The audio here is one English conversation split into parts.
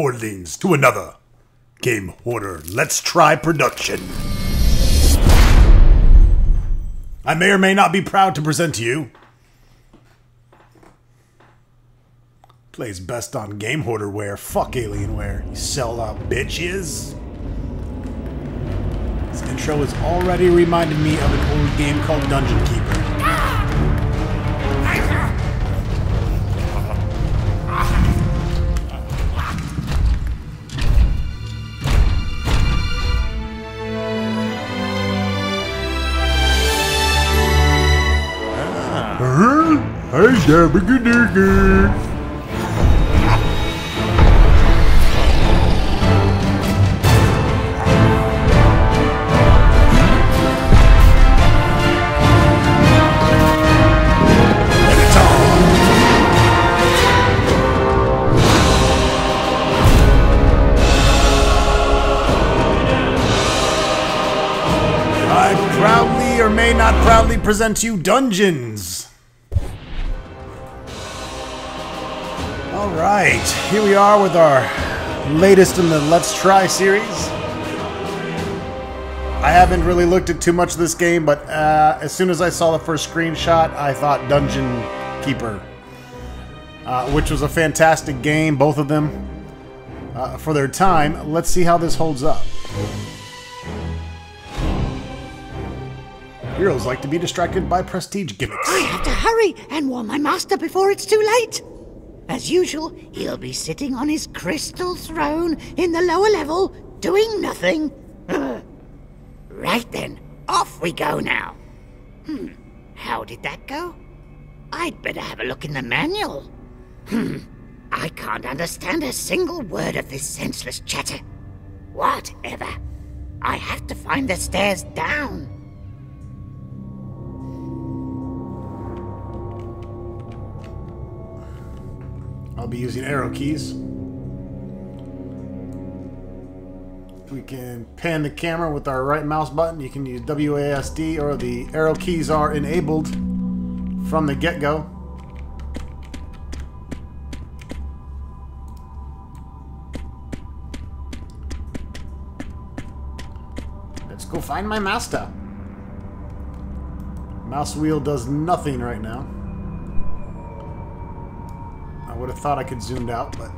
Hoardlings, to another Game Hoarder Let's Try production. I may or may not be proud to present to you. Plays best on Game Hoarderware. Fuck Alienware, you sell-out bitches. This intro has already reminded me of an old game called Dungeon Keeper. I proudly or may not proudly present to you Dungeons. Alright, here we are with our latest in the Let's Try series. I haven't really looked at too much of this game, but as soon as I saw the first screenshot, I thought Dungeon Keeper, which was a fantastic game, both of them, for their time. Let's see how this holds up. Heroes like to be distracted by prestige gimmicks. I have to hurry and warn my master before it's too late. As usual, he'll be sitting on his crystal throne in the lower level, doing nothing. Right then, off we go now. How did that go? I'd better have a look in the manual. I can't understand a single word of this senseless chatter. Whatever. I have to find the stairs down. I'll be using arrow keys. We can pan the camera with our right mouse button. You can use WASD, or the arrow keys are enabled from the get-go. Let's go find my master. Mouse wheel does nothing right now. I would have thought I could zoom out, but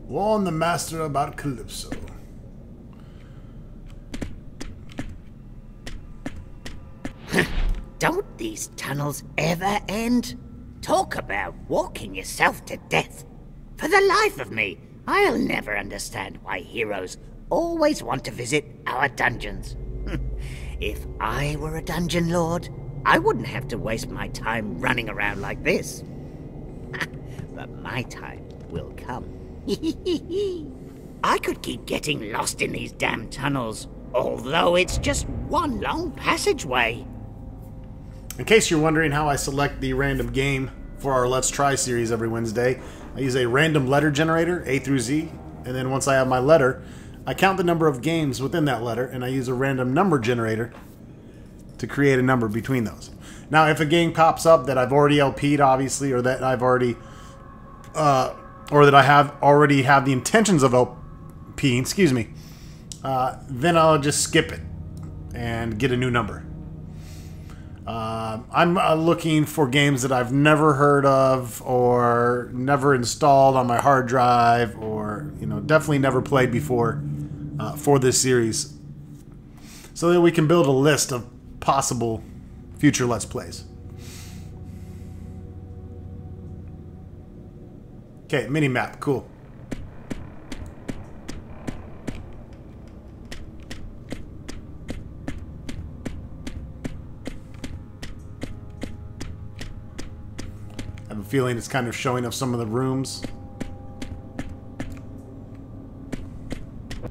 warn the master about Calypso. Don't these tunnels ever end? Talk about walking yourself to death. For the life of me, I'll never understand why heroes always want to visit our dungeons. If I were a dungeon lord, I wouldn't have to waste my time running around like this. But my time will come. I could keep getting lost in these damn tunnels, although it's just one long passageway. In case you're wondering how I select the random game for our Let's Try series every Wednesday, I use a random letter generator, A through Z, and then once I have my letter, I count the number of games within that letter, and I use a random number generator to create a number between those. Now, if a game pops up that I've already LP'd, obviously, or that I've already, or that I have already have the intentions of LPing, excuse me, then I'll just skip it and get a new number. I'm looking for games that I've never heard of or never installed on my hard drive, or definitely never played before for this series, so that we can build a list of possible future Let's Plays. Okay, mini-map, cool. I have a feeling it's kind of showing up some of the rooms.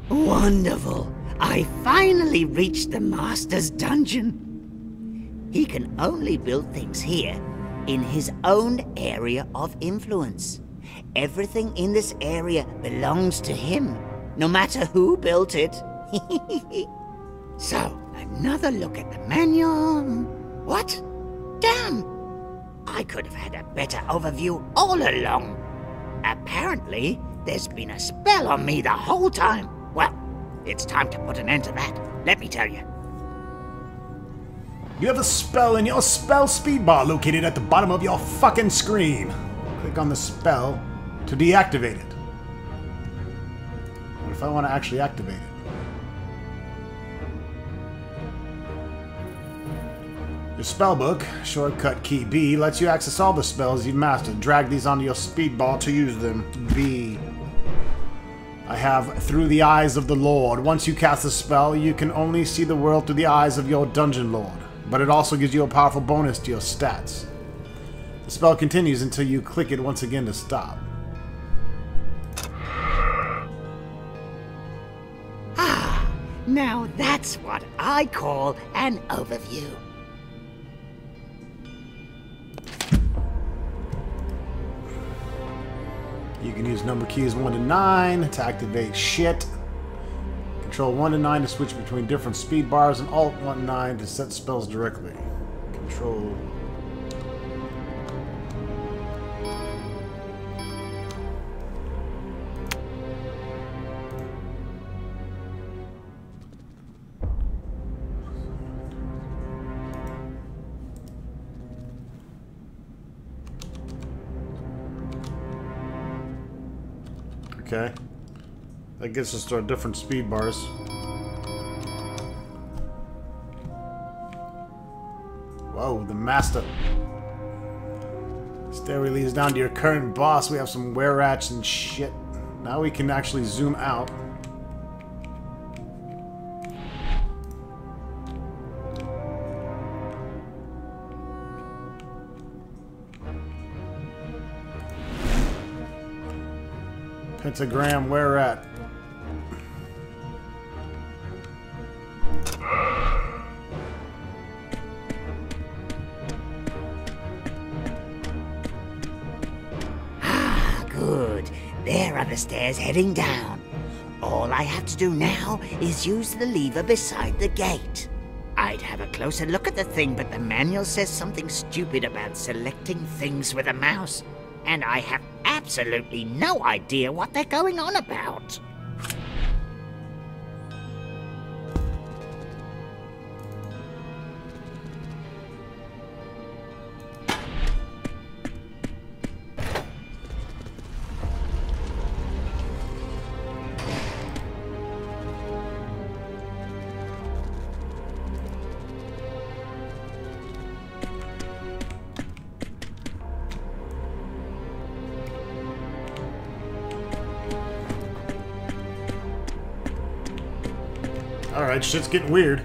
Wonderful! I finally reached the master's dungeon. He can only build things here in his own area of influence. Everything in this area belongs to him, no matter who built it. So, another look at the manual. What? Damn! I could have had a better overview all along. Apparently, there's been a spell on me the whole time. Well, it's time to put an end to that, let me tell you. You have a spell in your spell speed bar located at the bottom of your fucking screen. Click on the spell to deactivate it. What if I want to actually activate it? Your spellbook, shortcut key B, lets you access all the spells you've mastered. Drag these onto your speed bar to use them. B. I have Through the Eyes of the Lord. Once you cast a spell, you can only see the world through the eyes of your dungeon lord. But it also gives you a powerful bonus to your stats. The spell continues until you click it once again to stop. Ah, now that's what I call an overview. You can use number keys 1 to 9 to activate shit. Control 1 to 9 to switch between different speed bars, and Alt 1 to 9 to set spells directly. Control. Okay. That gets us to our different speed bars. Whoa, the master. Stairway leads down to your current boss. We have some were-rats and shit. Now we can actually zoom out. Pentagram, where at? Ah, good. There are the stairs heading down. All I have to do now is use the lever beside the gate. I'd have a closer look at the thing, but the manual says something stupid about selecting things with a mouse. And I have absolutely no idea what they're going on about. Alright, shit's getting weird.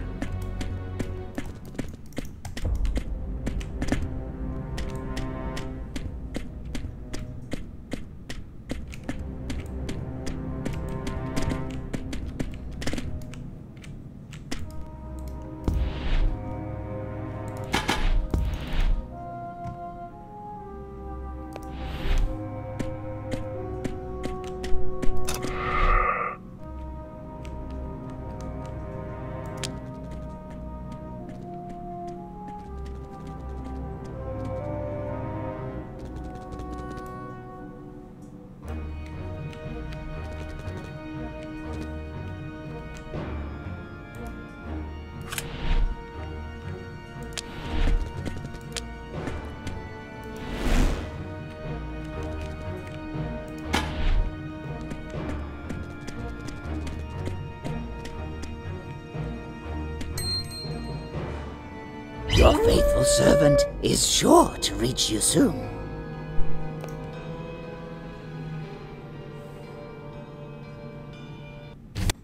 Your faithful servant is sure to reach you soon.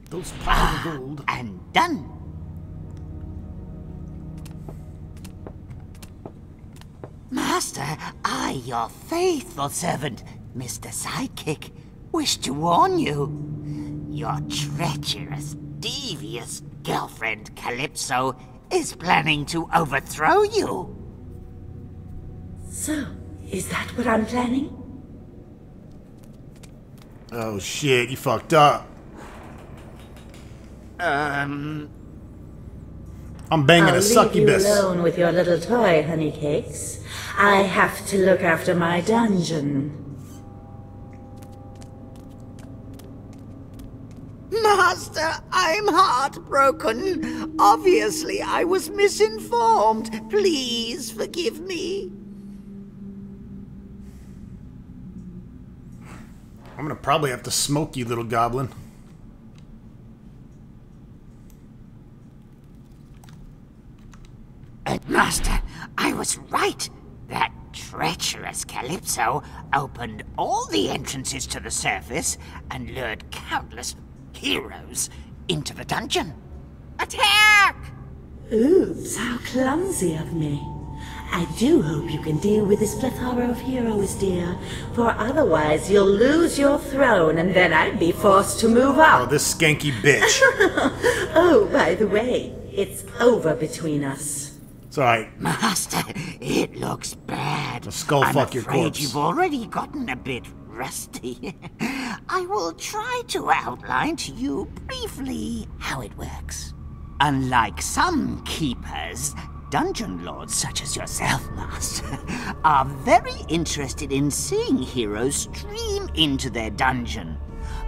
Those piles of gold. And done. Master, I, your faithful servant, Mr. Sidekick, wish to warn you. Your treacherous, devious girlfriend, Calypso, is planning to overthrow you. So, is that what I'm planning? Oh shit, you fucked up. I'm banging I'll a leave succubus. you alone with your little toy, honey cakes. I have to look after my dungeon. Master, I'm heartbroken. Obviously, I was misinformed. Please forgive me. I'm gonna probably have to smoke you, little goblin. Master, I was right. That treacherous Calypso opened all the entrances to the surface and lured countless heroes into the dungeon. Attack! Oops, how clumsy of me. I do hope you can deal with this plethora of heroes, dear, for otherwise you'll lose your throne and then I'd be forced to move Oh, up. this skanky bitch. Oh, by the way, it's over between us. It's alright. Master, it looks bad. A skull fuck your I'm afraid corpse. you've already gotten a bit rusty. I will try to outline to you briefly how it works. Unlike some keepers, dungeon lords such as yourself, Master, are very interested in seeing heroes stream into their dungeon.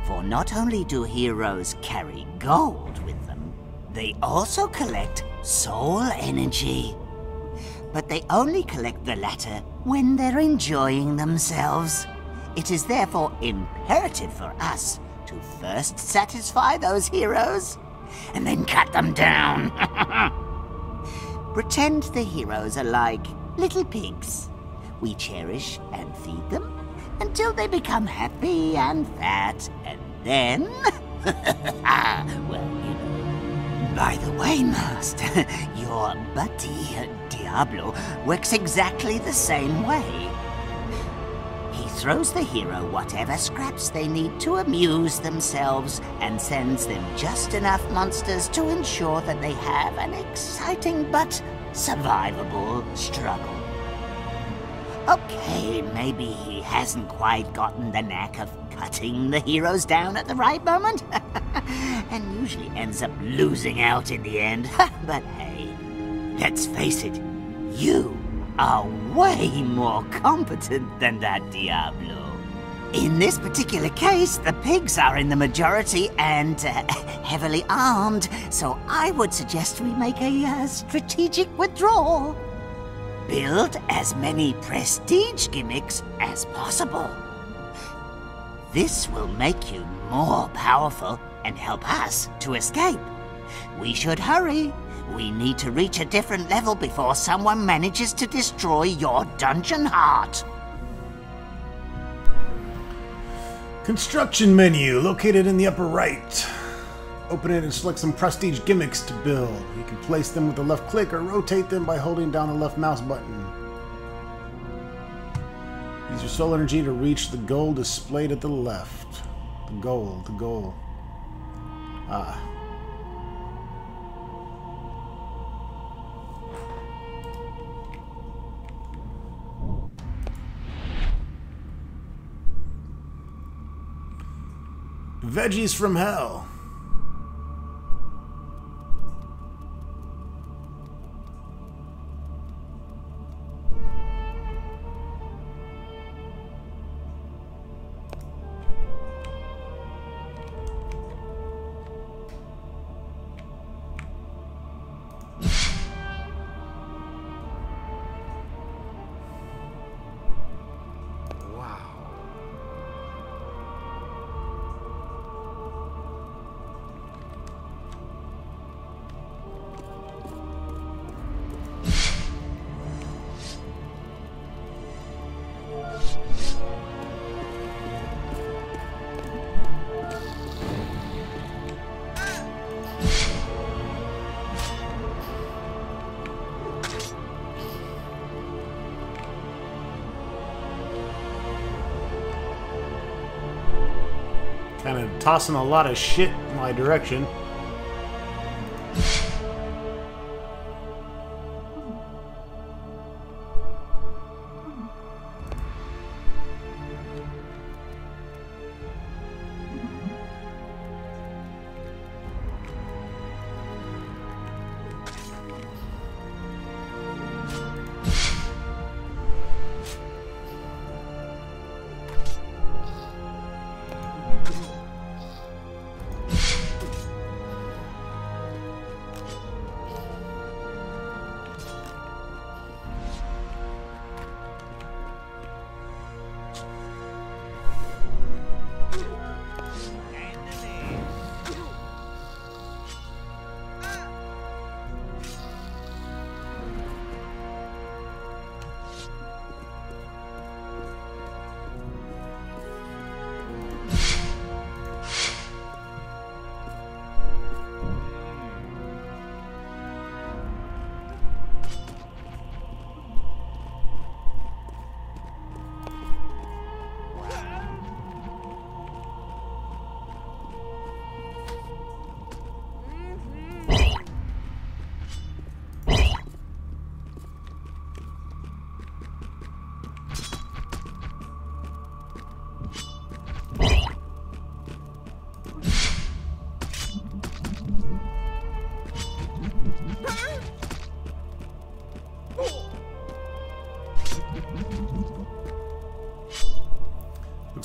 For not only do heroes carry gold with them, they also collect soul energy. But they only collect the latter when they're enjoying themselves. It is therefore imperative for us to first satisfy those heroes and then cut them down. Pretend the heroes are like little pigs. We cherish and feed them until they become happy and fat, and then... well, you know. By the way, Master, your buddy, Diablo, works exactly the same way. He throws the hero whatever scraps they need to amuse themselves and sends them just enough monsters to ensure that they have an exciting but survivable struggle. Okay, maybe he hasn't quite gotten the knack of cutting the heroes down at the right moment, and usually ends up losing out in the end. But hey, let's face it, you are way more competent than that Diablo. In this particular case, the pigs are in the majority and heavily armed, so I would suggest we make a strategic withdrawal. Build as many prestige gimmicks as possible. This will make you more powerful and help us to escape. We should hurry. We need to reach a different level before someone manages to destroy your dungeon heart. Construction menu located in the upper right. Open it and select some prestige gimmicks to build. You can place them with the left click or rotate them by holding down the left mouse button. Use your soul energy to reach the goal displayed at the left. The goal. Ah. Veggies from hell. Kind of tossing a lot of shit in my direction.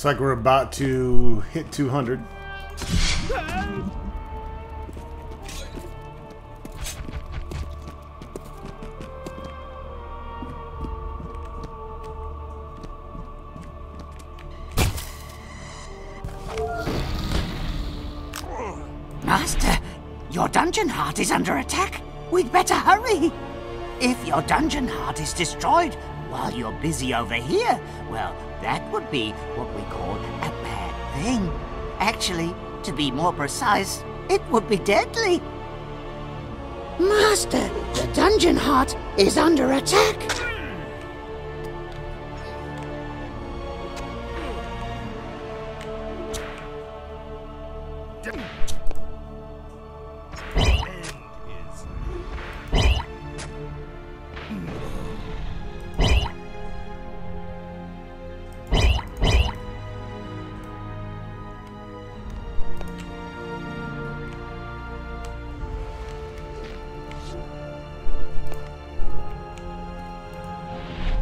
Looks like we're about to hit 200. Master, your dungeon heart is under attack. We'd better hurry. If your dungeon heart is destroyed while you're busy over here, well, that would be what we call a bad thing. Actually, to be more precise, it would be deadly. Master, the dungeon heart is under attack.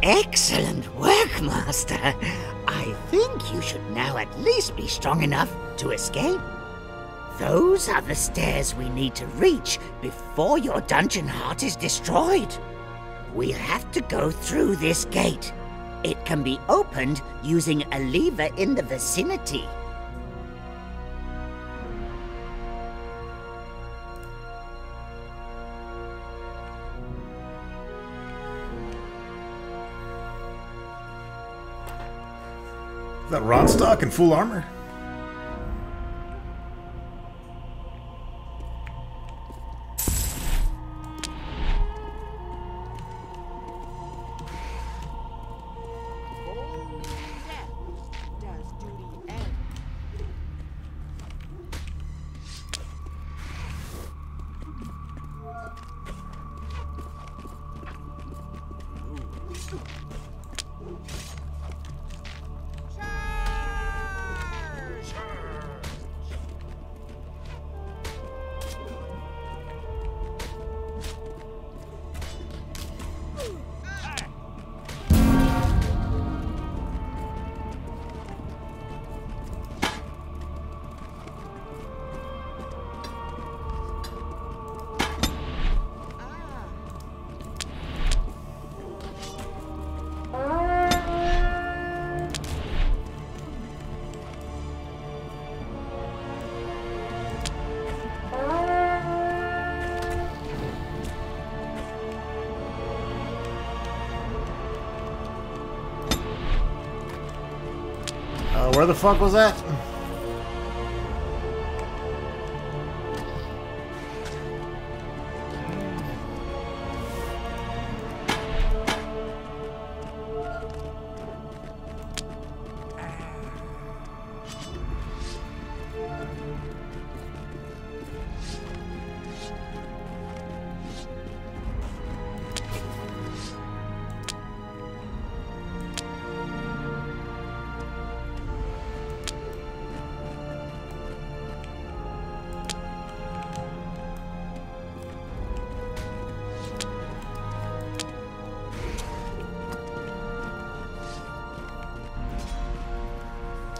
Excellent work, Master. I think you should now at least be strong enough to escape. Those are the stairs we need to reach before your dungeon heart is destroyed. We'll have to go through this gate. It can be opened using a lever in the vicinity. Is that Ronstock in full armor? Where the fuck was that?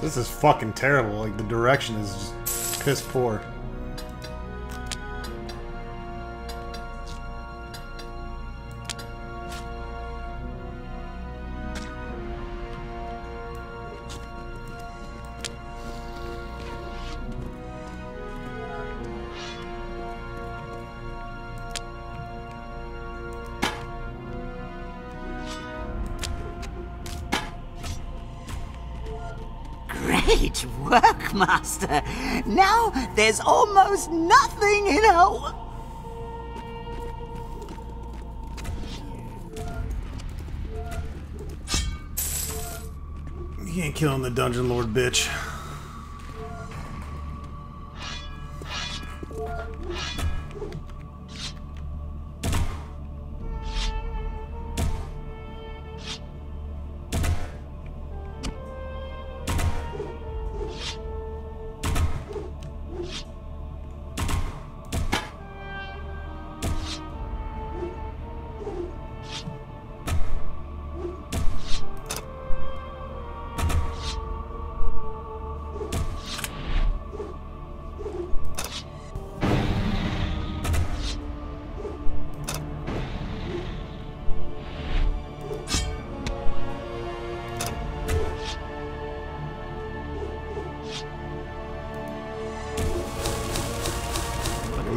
This is fucking terrible. Like, the direction is just piss poor. Great work, Master. Now there's almost nothing in our... You ain't killing the Dungeon Lord, bitch.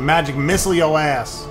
magic missile your ass.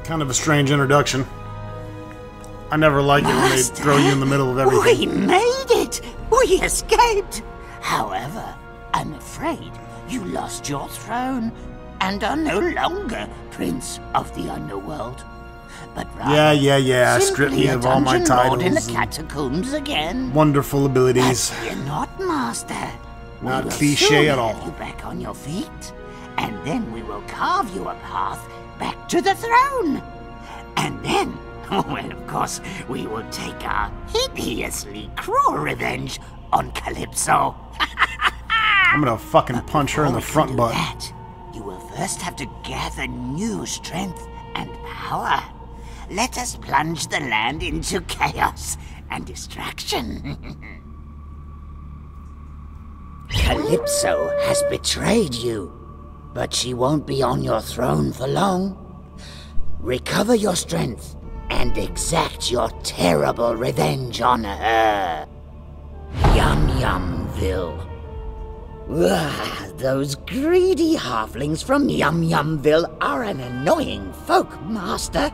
Kind of a strange introduction. I never like it when they throw you in the middle of everything. We made it! We escaped! However, I'm afraid you lost your throne and are no longer Prince of the Underworld. But rather, yeah. Strip me of all my titles. In the catacombs again. Wonderful abilities. But fear not, Master. Not We will cliche soon at all. have you back on your feet, and then we will carve you a path back to the throne. And then, well, of course, we will take our hideously cruel revenge on Calypso. I'm gonna fucking punch her in the front butt. That, you will first have to gather new strength and power. Let us plunge the land into chaos and distraction. Calypso has betrayed you, but she won't be on your throne for long. Recover your strength and exact your terrible revenge on her. Yum Yumville. Those greedy halflings from Yum Yumville are an annoying folk, Master.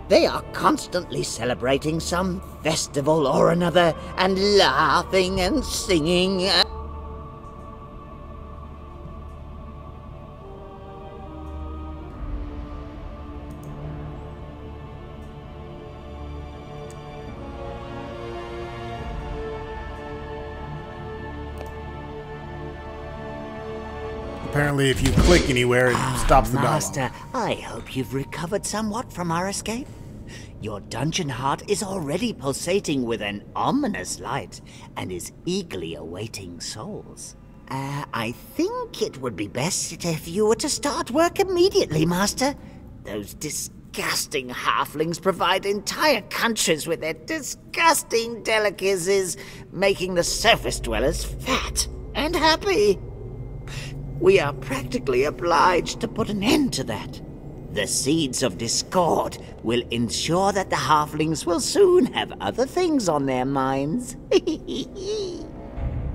They are constantly celebrating some festival or another and laughing and singing. Apparently, if you click anywhere, it stops the dialogue. Master, I hope you've recovered somewhat from our escape. Your dungeon heart is already pulsating with an ominous light and is eagerly awaiting souls. I think it would be best if you were to start work immediately, Master. Those disgusting halflings provide entire countries with their disgusting delicacies, making the surface dwellers fat and happy. We are practically obliged to put an end to that. The seeds of discord will ensure that the halflings will soon have other things on their minds.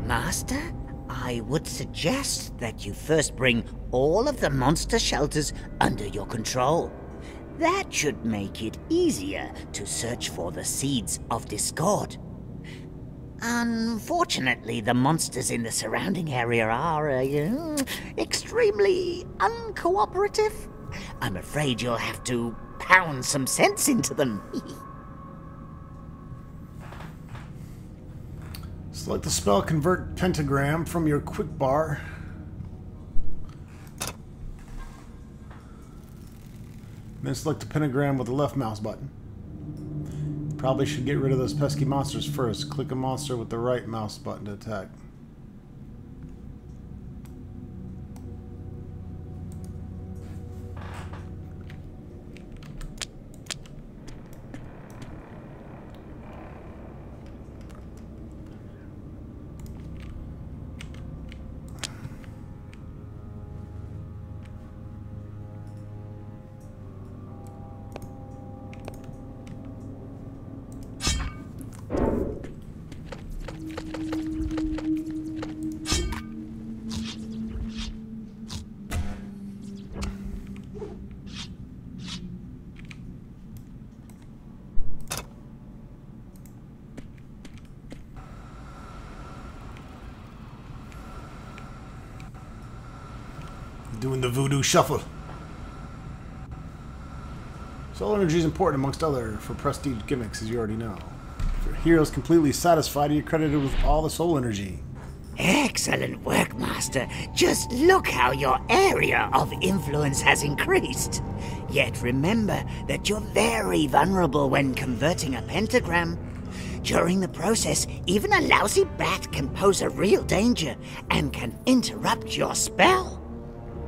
Master, I would suggest that you first bring all of the monster shelters under your control. That should make it easier to search for the seeds of discord. Unfortunately, the monsters in the surrounding area are extremely uncooperative. I'm afraid you'll have to pound some sense into them. Select the spell Convert Pentagram from your quick bar. Then select the pentagram with the left mouse button. Probably should get rid of those pesky monsters first. Click a monster with the right mouse button to attack. Doing the voodoo shuffle. Soul energy is important amongst other for prestige gimmicks, as you already know. If your hero is completely satisfied, you're credited with all the soul energy. Excellent work, Master. Just look how your area of influence has increased. Yet remember that you're very vulnerable when converting a pentagram. During the process, even a lousy bat can pose a real danger and can interrupt your spell.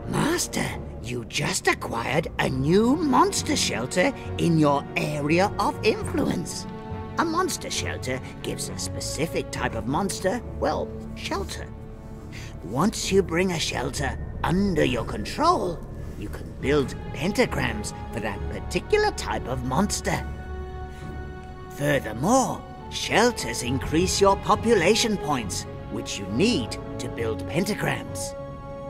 Master, you just acquired a new monster shelter in your area of influence. A monster shelter gives a specific type of monster, well, shelter. Once you bring a shelter under your control, you can build pentagrams for that particular type of monster. Furthermore, shelters increase your population points, which you need to build pentagrams.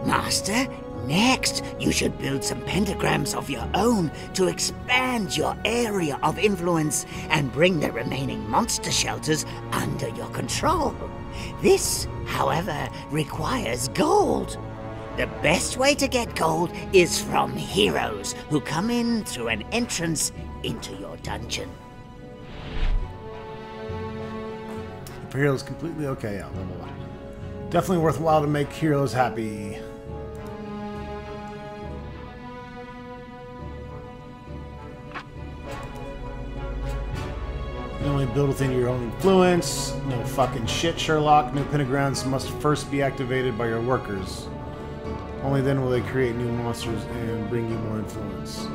Master, next, you should build some pentagrams of your own to expand your area of influence and bring the remaining monster shelters under your control. This, however, requires gold. The best way to get gold is from heroes who come in through an entrance into your dungeon. For heroes, completely okay. Yeah, blah, blah, blah. Definitely worthwhile to make heroes happy. You only build within your own influence. No fucking shit, Sherlock. New pentagrams must first be activated by your workers. Only then will they create new monsters and bring you more influence.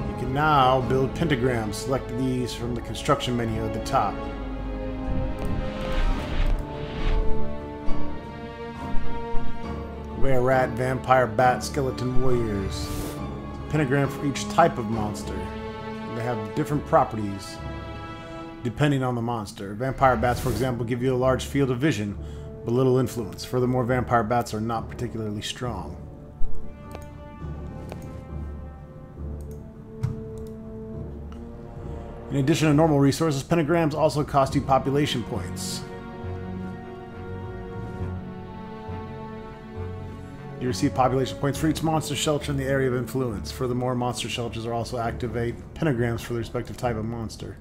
You can now build pentagrams. Select these from the construction menu at the top. Rare rat, vampire, bat, skeleton, warriors. Pentagram for each type of monster. They have different properties depending on the monster. Vampire bats, for example, give you a large field of vision, but little influence. Furthermore, vampire bats are not particularly strong. In addition to normal resources, pentagrams also cost you population points. You receive population points for each monster shelter in the area of influence. Furthermore, monster shelters are also activate pentagrams for the respective type of monster.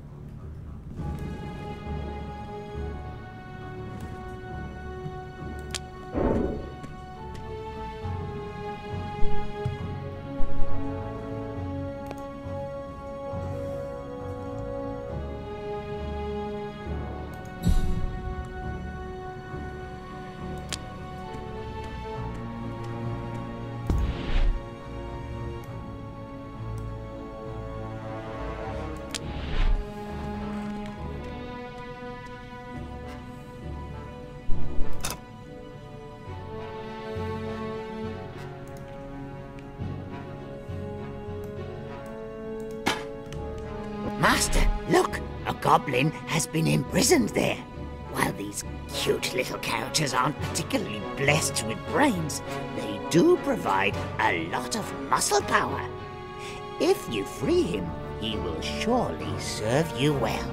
Master, look! A goblin has been imprisoned there. While these cute little characters aren't particularly blessed with brains, they do provide a lot of muscle power. If you free him, he will surely serve you well.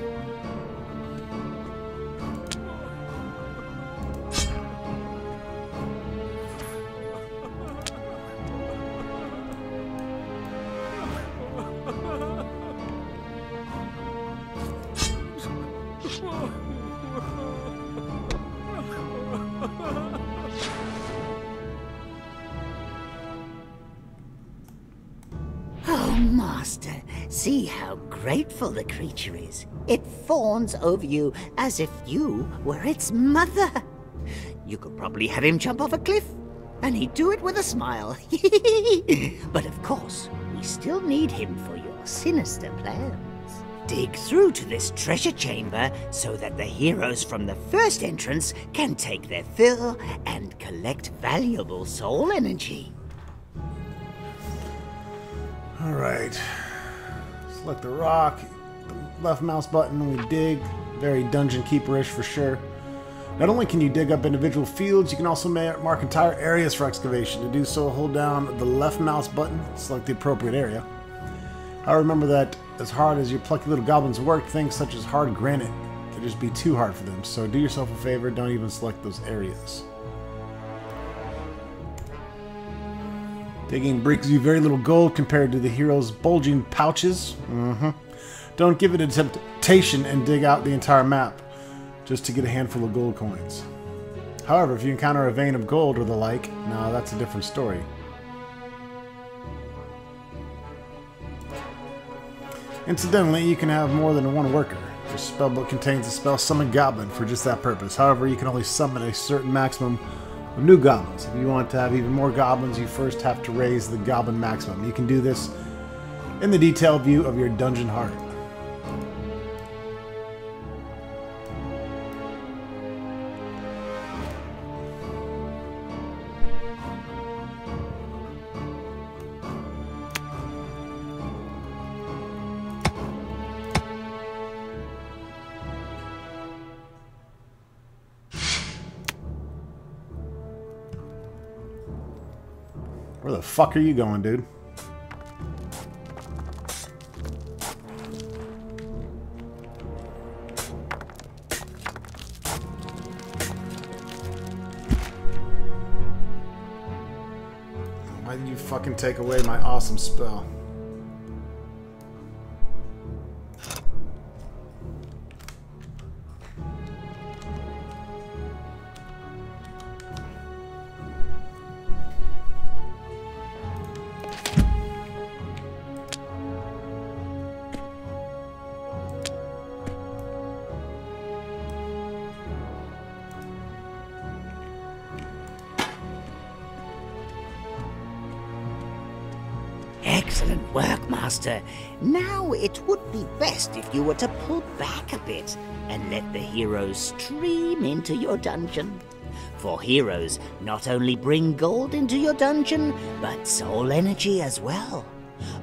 Oh, Master, see how grateful the creature is. It fawns over you as if you were its mother. You could probably have him jump off a cliff, and he'd do it with a smile. But of course, we still need him for your sinister plans. Dig through to this treasure chamber so that the heroes from the first entrance can take their fill and collect valuable soul energy. Alright. Select the rock. The left mouse button, we dig. Very dungeon keeper-ish for sure. Not only can you dig up individual fields, you can also mark entire areas for excavation. To do so, hold down the left mouse button, select the appropriate area. I remember that as hard as your plucky little goblins work, things such as hard granite can just be too hard for them. So do yourself a favor, don't even select those areas. Digging brings you very little gold compared to the hero's bulging pouches. Don't give it a temptation and dig out the entire map. just to get a handful of gold coins. However, if you encounter a vein of gold or the like, now that's a different story. Incidentally, you can have more than one worker. Your spellbook contains a spell summon goblin for just that purpose. However, you can only summon a certain maximum of new goblins. If you want to have even more goblins, you first have to raise the goblin maximum. You can do this in the detailed view of your dungeon heart. Where the fuck are you going, dude? Why did you fucking take away my awesome spell? Excellent work, Master. Now it would be best if you were to pull back a bit and let the heroes stream into your dungeon. For heroes not only bring gold into your dungeon, but soul energy as well.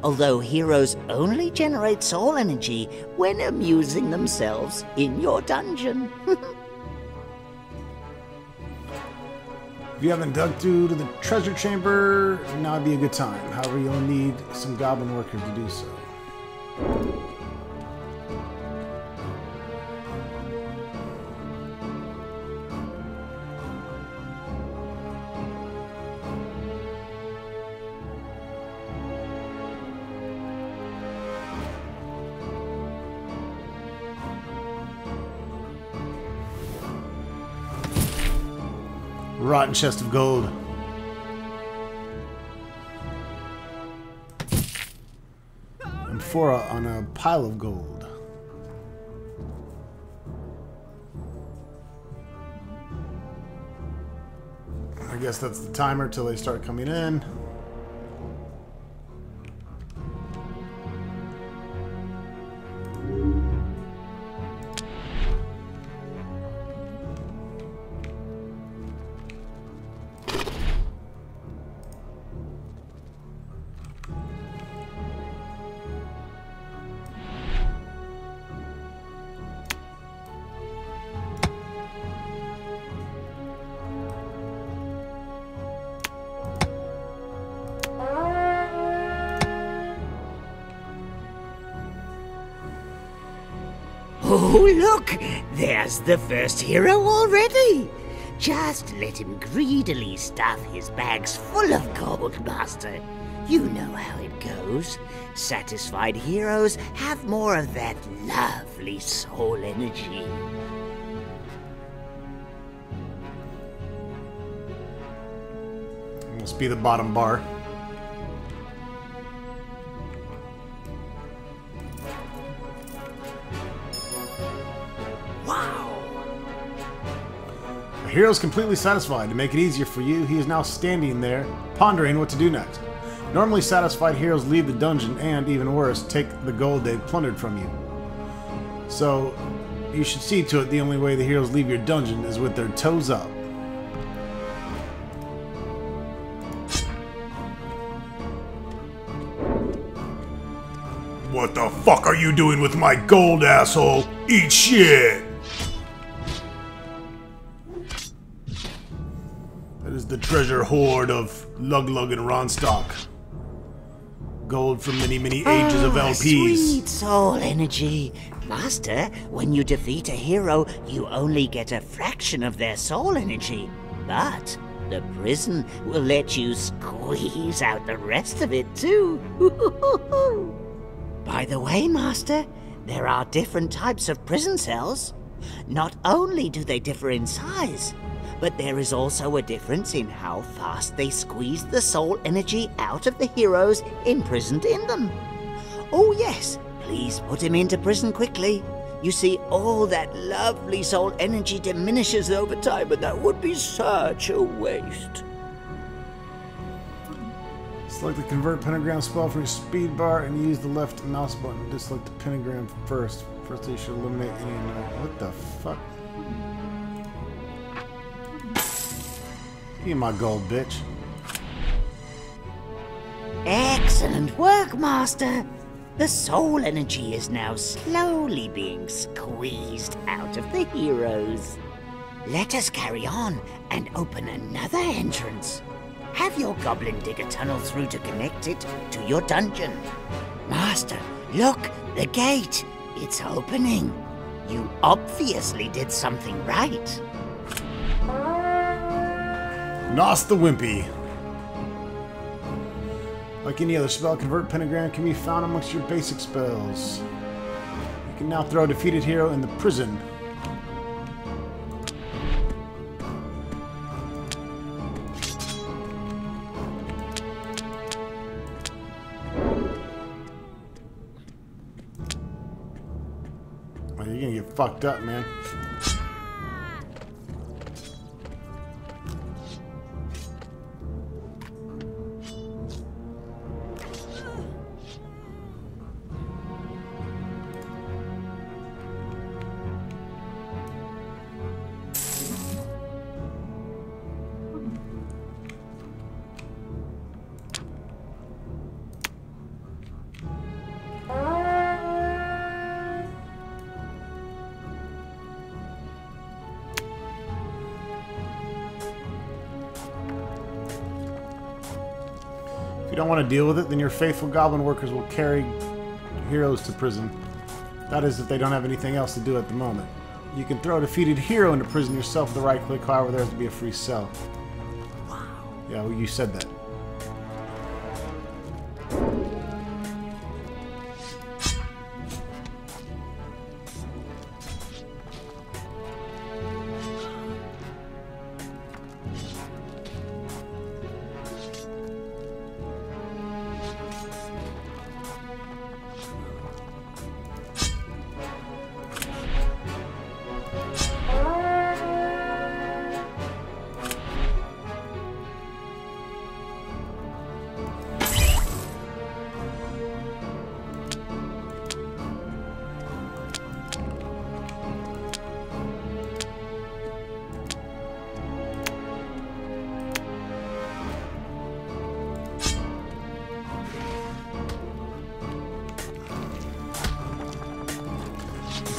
Although heroes only generate soul energy when amusing themselves in your dungeon. If you haven't dug through to the treasure chamber, now would be a good time. However, you'll need some goblin workers to do so. Rotten chest of gold. Amphora on a pile of gold. I guess that's the timer till they start coming in. Oh, look! There's the first hero already! Just let him greedily stuff his bags full of gold, Master. You know how it goes. Satisfied heroes have more of that lovely soul energy. Must be the bottom bar. The hero is completely satisfied. To make it easier for you, he is now standing there, pondering what to do next. Normally satisfied heroes leave the dungeon and, even worse, take the gold they've plundered from you. So, you should see to it the only way the heroes leave your dungeon is with their toes up. What the fuck are you doing with my gold, asshole? Eat shit! That is the treasure hoard of Lug-Lug and Ronstock. Gold from many, many ages of LPs. Sweet soul energy. Master, when you defeat a hero, you only get a fraction of their soul energy. But the prison will let you squeeze out the rest of it too. By the way, Master, there are different types of prison cells. Not only do they differ in size, but there is also a difference in how fast they squeeze the soul energy out of the heroes imprisoned in them. Oh yes, please put him into prison quickly. You see, all that lovely soul energy diminishes over time, and that would be such a waste. Select the convert pentagram spell from your speed bar and use the left mouse button to select the pentagram first. First, you should eliminate any annoying. What the fuck? Give me my gold, bitch. Excellent work, Master. The soul energy is now slowly being squeezed out of the heroes. Let us carry on and open another entrance. Have your goblin dig a tunnel through to connect it to your dungeon. Master, look, the gate. It's opening. You obviously did something right. Nos the Wimpy. Like any other spell, Convert Pentagram can be found amongst your basic spells. You can now throw a defeated hero in the prison. Oh, you're gonna get fucked up, man. If you don't want to deal with it, then your faithful goblin workers will carry heroes to prison. That is, if they don't have anything else to do at the moment. You can throw a defeated hero into prison yourself with a right click, however there has to be a free cell. Wow. Yeah, well, you said that.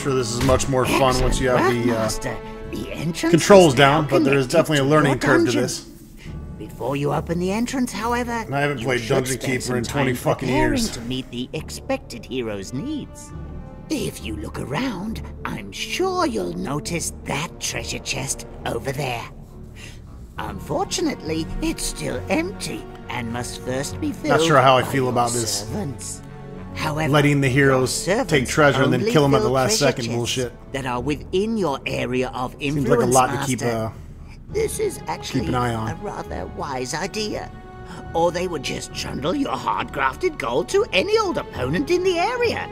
Sure, this is much more fun once you have the controls down, but there is definitely a learning curve to this. Before you open the entrance, however, and I haven't played Dungeon Keeper in 20 fucking years to meet the expected hero's needs. If you look around, I'm sure you'll notice that treasure chest over there. Unfortunately, it's still empty and must first be filled. Not sure how I feel about this. Servants. However, letting the heroes take treasure and then kill them at the last second bullshit. That are within your area of influence. Seems like a lot Master. To This is actually keep an eye on. A rather wise idea. Or they would just trundle your hard-grafted gold to any old opponent in the area.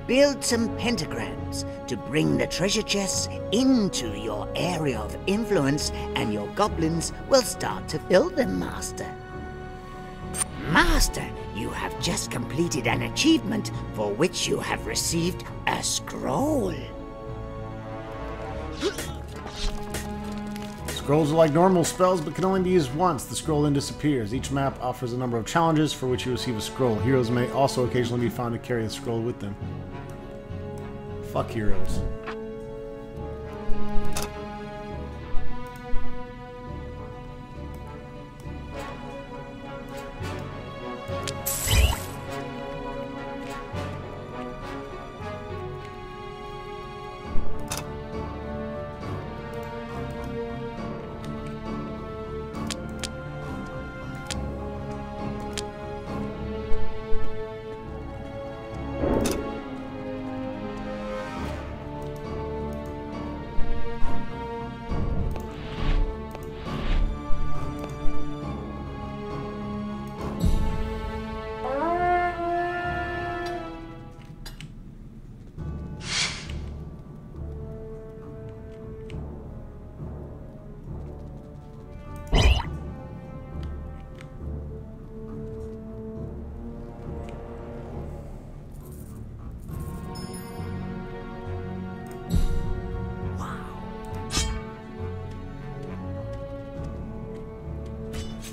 Build some pentagrams to bring the treasure chests into your area of influence, and your goblins will start to fill them, Master. Master, you have just completed an achievement for which you have received a scroll. Scrolls are like normal spells, but can only be used once. The scroll then disappears. Each map offers a number of challenges for which you receive a scroll. Heroes may also occasionally be found to carry a scroll with them. Fuck heroes.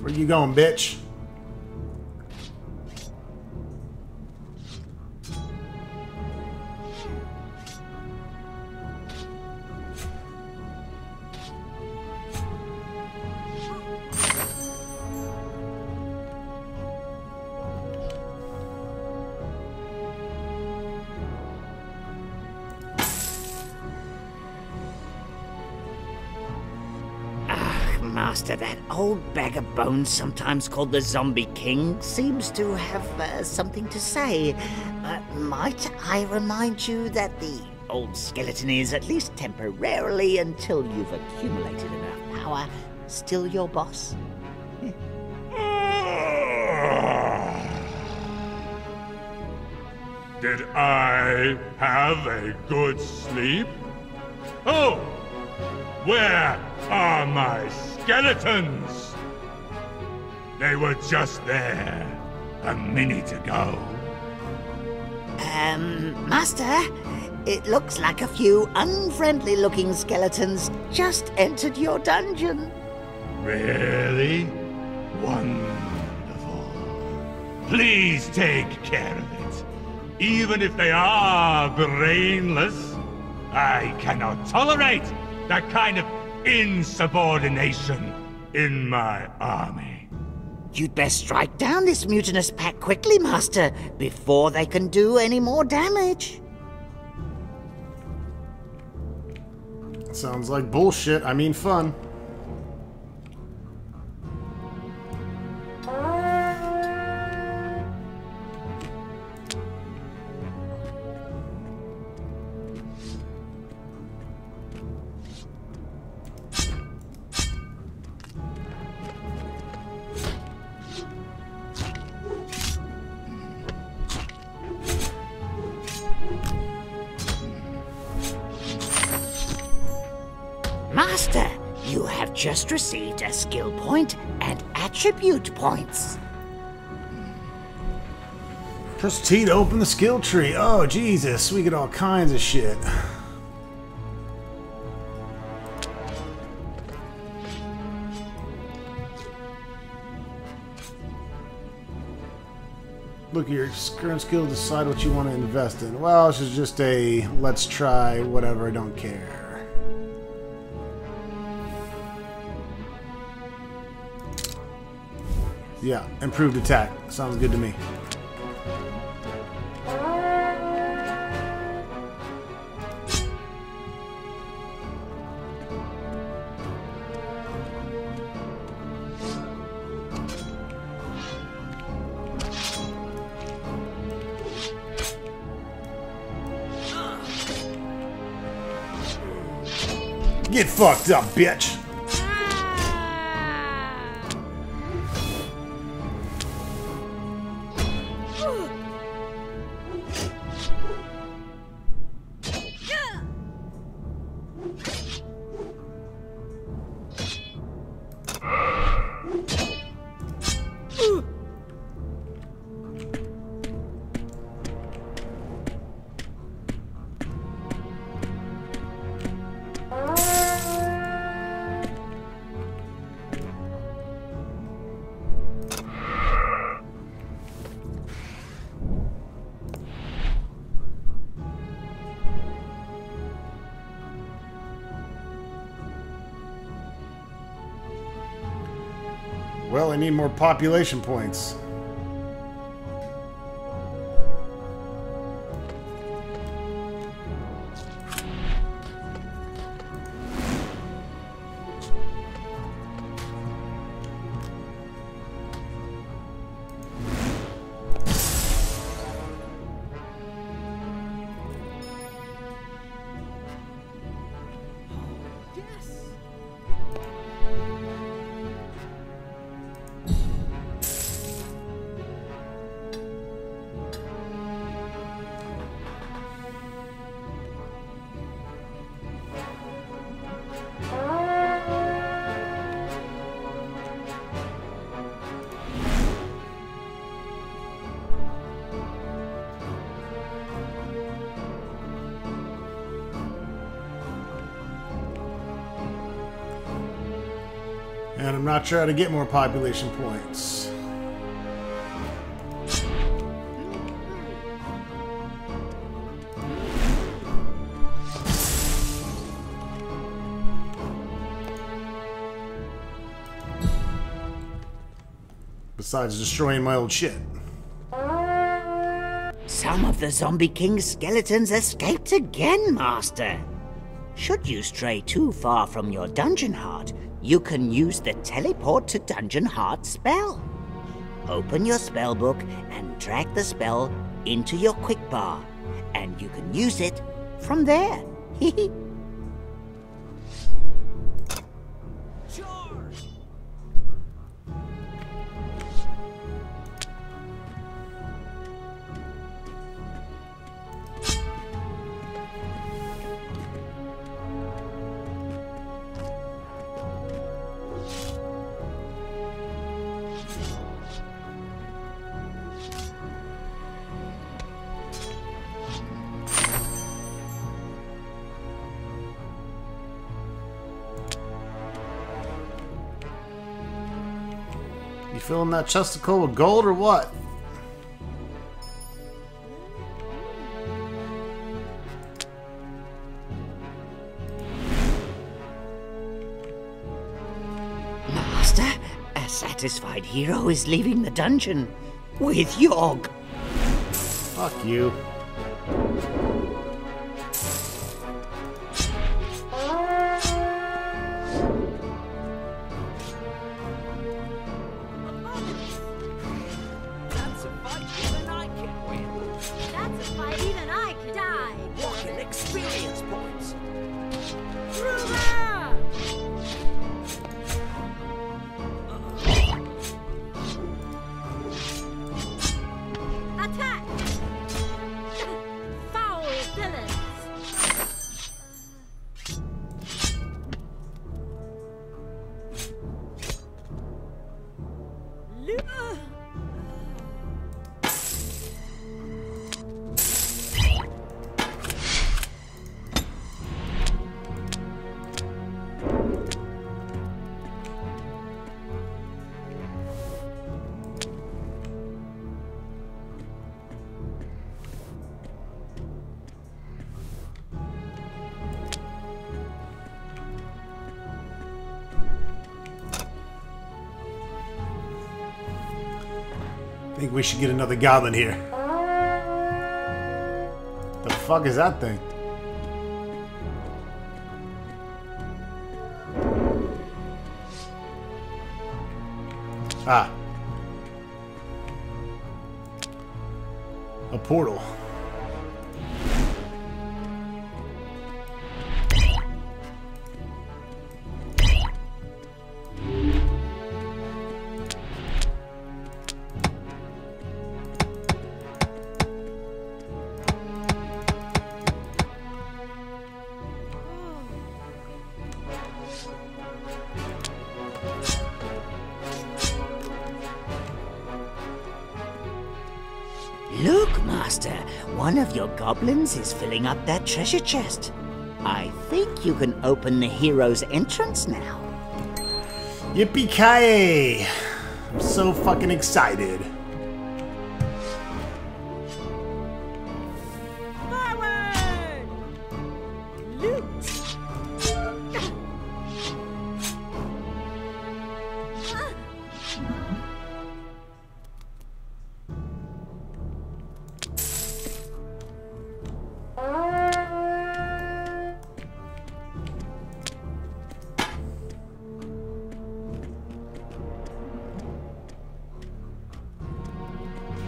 Where you going, bitch? Master, that old bag of bones, sometimes called the Zombie King, seems to have something to say. Might I remind you that the old skeleton is, at least temporarily, until you've accumulated enough power, still your boss? Did I have a good sleep? Oh! Where are my skeletons? They were just there a minute ago. Master, it looks like a few unfriendly-looking skeletons just entered your dungeon. Really? Wonderful. Please take care of it. Even if they are brainless, I cannot tolerate that kind of insubordination in my army. You'd best strike down this mutinous pack quickly, Master, before they can do any more damage. Sounds like bullshit. I mean fun. Master, you have just received a skill point and attribute points. Proceed to open the skill tree. Oh, Jesus. We get all kinds of shit. Look at your current skill, decide what you want to invest in. Well, this is just a let's try whatever, I don't care. Yeah, improved attack. Sounds good to me. Get fucked up, bitch! Well, I need more population points. And I'm not sure how to get more population points. Besides destroying my old shit. Some of the Zombie King's skeletons escaped again, Master. Should you stray too far from your dungeon heart, you can use the teleport to dungeon heart spell. Open your spell book and drag the spell into your quick bar, and you can use it from there. You filling that chesticle with gold or what? Master, a satisfied hero is leaving the dungeon with your... Fuck you. I think we should get another goblin here. The fuck is that thing? Ah. A portal. Look, Master, one of your goblins is filling up that treasure chest. I think you can open the hero's entrance now. Yippee-ki-yay! I'm so fucking excited. Forward! Loot!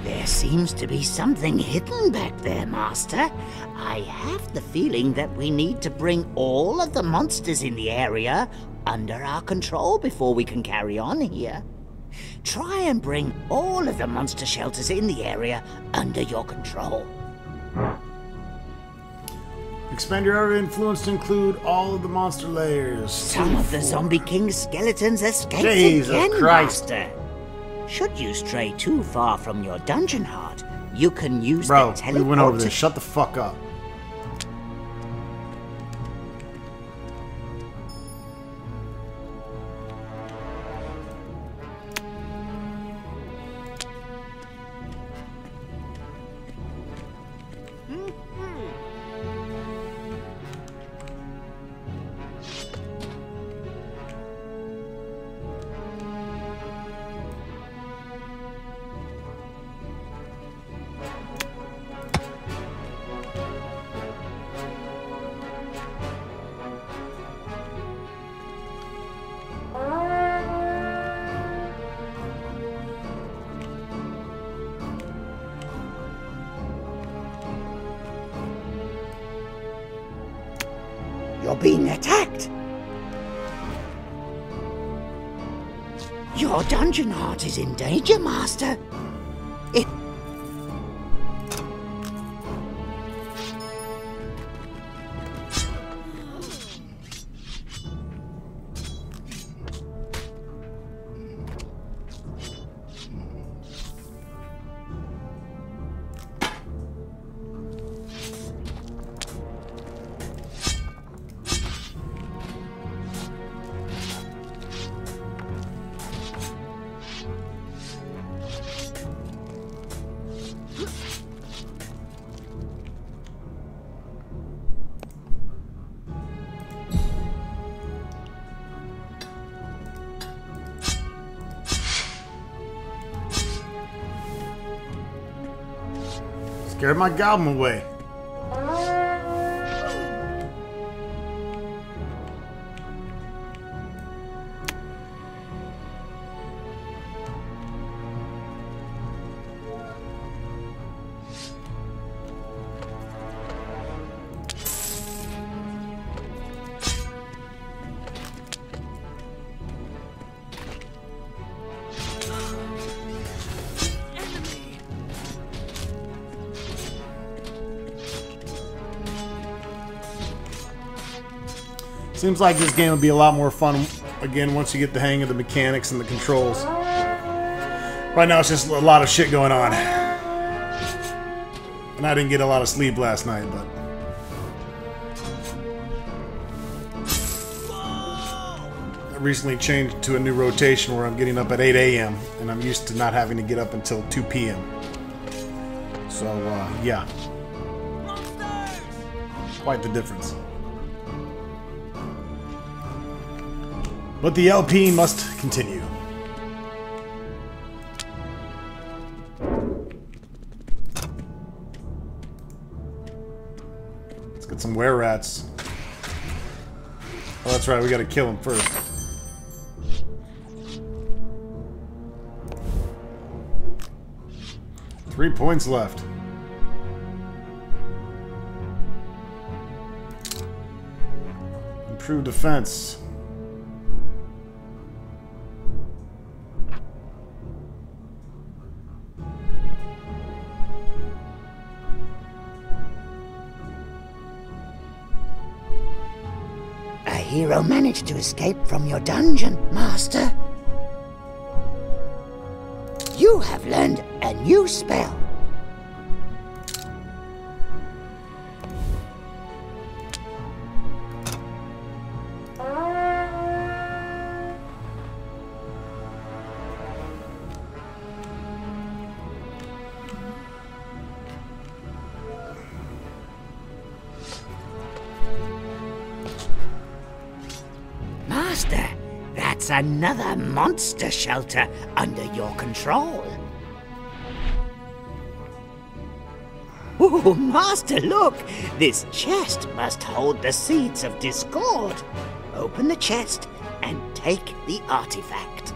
There seems to be something hidden back there, Master. I have the feeling that we need to bring all of the monsters in the area under our control before we can carry on here. Try and bring all of the monster shelters in the area under your control. Expand your area of influence to include all of the monster layers. Some of the Zombie King's skeletons escaped Jesus again, Christ. Master. Should you stray too far from your dungeon heart, you can use Bro, the teleport we went over to... this. Shut the fuck up. You're being attacked. Your dungeon heart is in danger, Master. It... Scared my goblin away. Seems like this game would be a lot more fun again once you get the hang of the mechanics and the controls. Right now it's just a lot of shit going on. And I didn't get a lot of sleep last night, but... I recently changed to a new rotation where I'm getting up at 8 a.m. and I'm used to not having to get up until 2 p.m. So, yeah. Quite the difference. But the LP must continue. Let's get some were-rats. Oh, that's right, we gotta kill him first. Three points left. Improved defense. Hero managed to escape from your dungeon, Master. You have learned a new spell. Master, that's another monster shelter under your control. Oh, Master, look! This chest must hold the seeds of discord. Open the chest and take the artifact.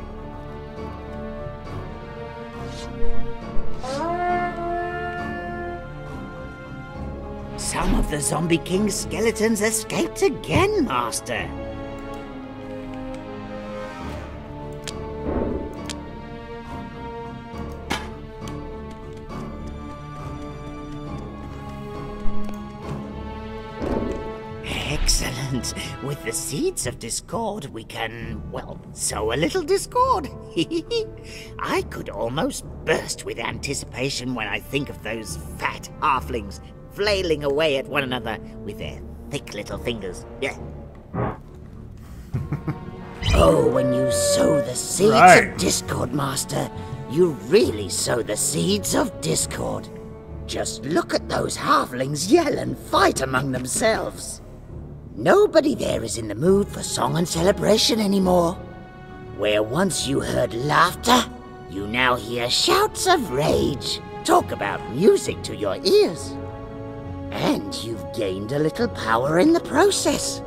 Some of the Zombie King's skeletons escaped again, Master. Excellent. With the seeds of discord, we can, well, sow a little discord. I could almost burst with anticipation when I think of those fat halflings flailing away at one another with their thick little fingers. Yeah. Oh, when you sow the seeds of discord, Master, you really sow the seeds of discord. Just look at those halflings yell and fight among themselves. Nobody there is in the mood for song and celebration anymore. Where once you heard laughter, you now hear shouts of rage. Talk about music to your ears. And you've gained a little power in the process.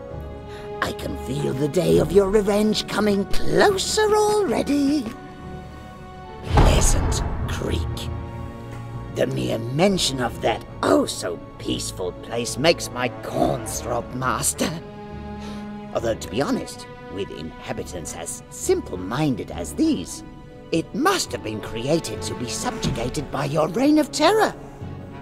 I can feel the day of your revenge coming closer already. Pleasant Creek. The mere mention of that oh-so-peaceful place makes my corns throb, Master. Although, to be honest, with inhabitants as simple-minded as these, it must have been created to be subjugated by your reign of terror,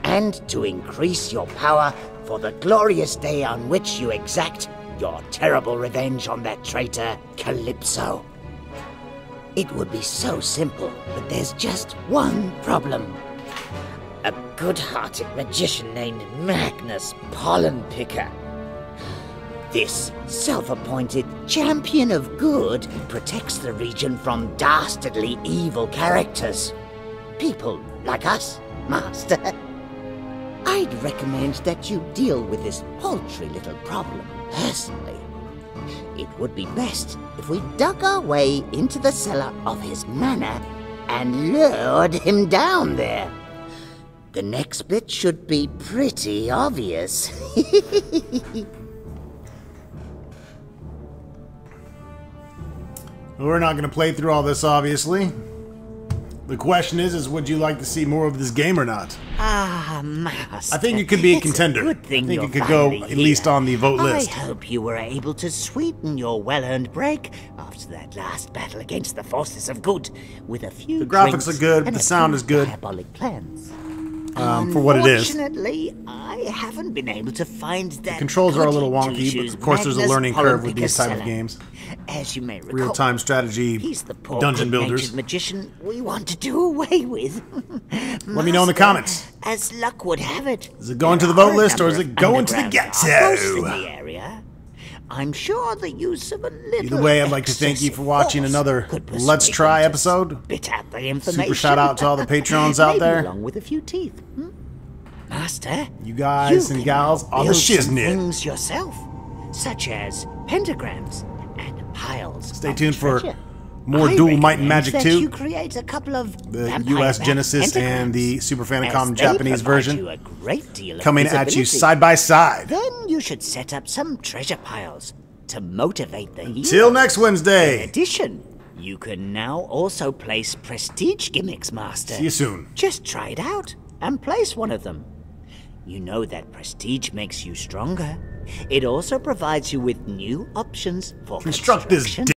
and to increase your power for the glorious day on which you exact your terrible revenge on that traitor, Calypso. It would be so simple, but there's just one problem. A good-hearted magician named Magnus Pollenpicker. This self-appointed champion of good protects the region from dastardly evil characters. People like us, Master. I'd recommend that you deal with this paltry little problem personally. It would be best if we dug our way into the cellar of his manor and lured him down there. The next bit should be pretty obvious. We're not going to play through all this, obviously. The question is would you like to see more of this game or not? Ah, Master. I think it could be a it's contender. A good thing I think you're it could go finally at least here. on the vote list. I hope you were able to sweeten your well-earned break after that last battle against the forces of good with a few The graphics drinks are good, and the a sound few is good. Diabolic plans. For what it is. Unfortunately, I haven't been able to find that. The controls are a little goody wonky, but two-shoes of course there's a Magnus learning curve with Pollenpicker these type of cellar. games. As you may recall, Real-time strategy, he's the poor dungeon good-natured builders. magician we want to do away with. Let me know in the comments. As luck would have it, Is it going to the there vote are a list or is number it of going to the underground ghetto? outposts in the area. I'm sure the use of a little Either way, I'd like to thank you for excessive watching force another could persuade Let's Try them to episode. spit out the information. Super shout out to all the patrons out Maybe there. along with a few teeth. Master, You guys you and can gals now are the build some shiznit. things yourself, such as pentagrams and piles. Stay of tuned for treasure. more I Dual Might and recommend Magic that 2. You create a couple of The vampire US bat Genesis and the pentagrams, Super as Famicom they Japanese provide version you a great deal of coming at you visibility. side by side. Then you should set up some treasure piles to motivate the heroes. Till next In Wednesday. addition, you can now also place prestige gimmicks, Master. See you soon. Just try it out and place one of them. You know that prestige makes you stronger. It also provides you with new options for Construct this construction.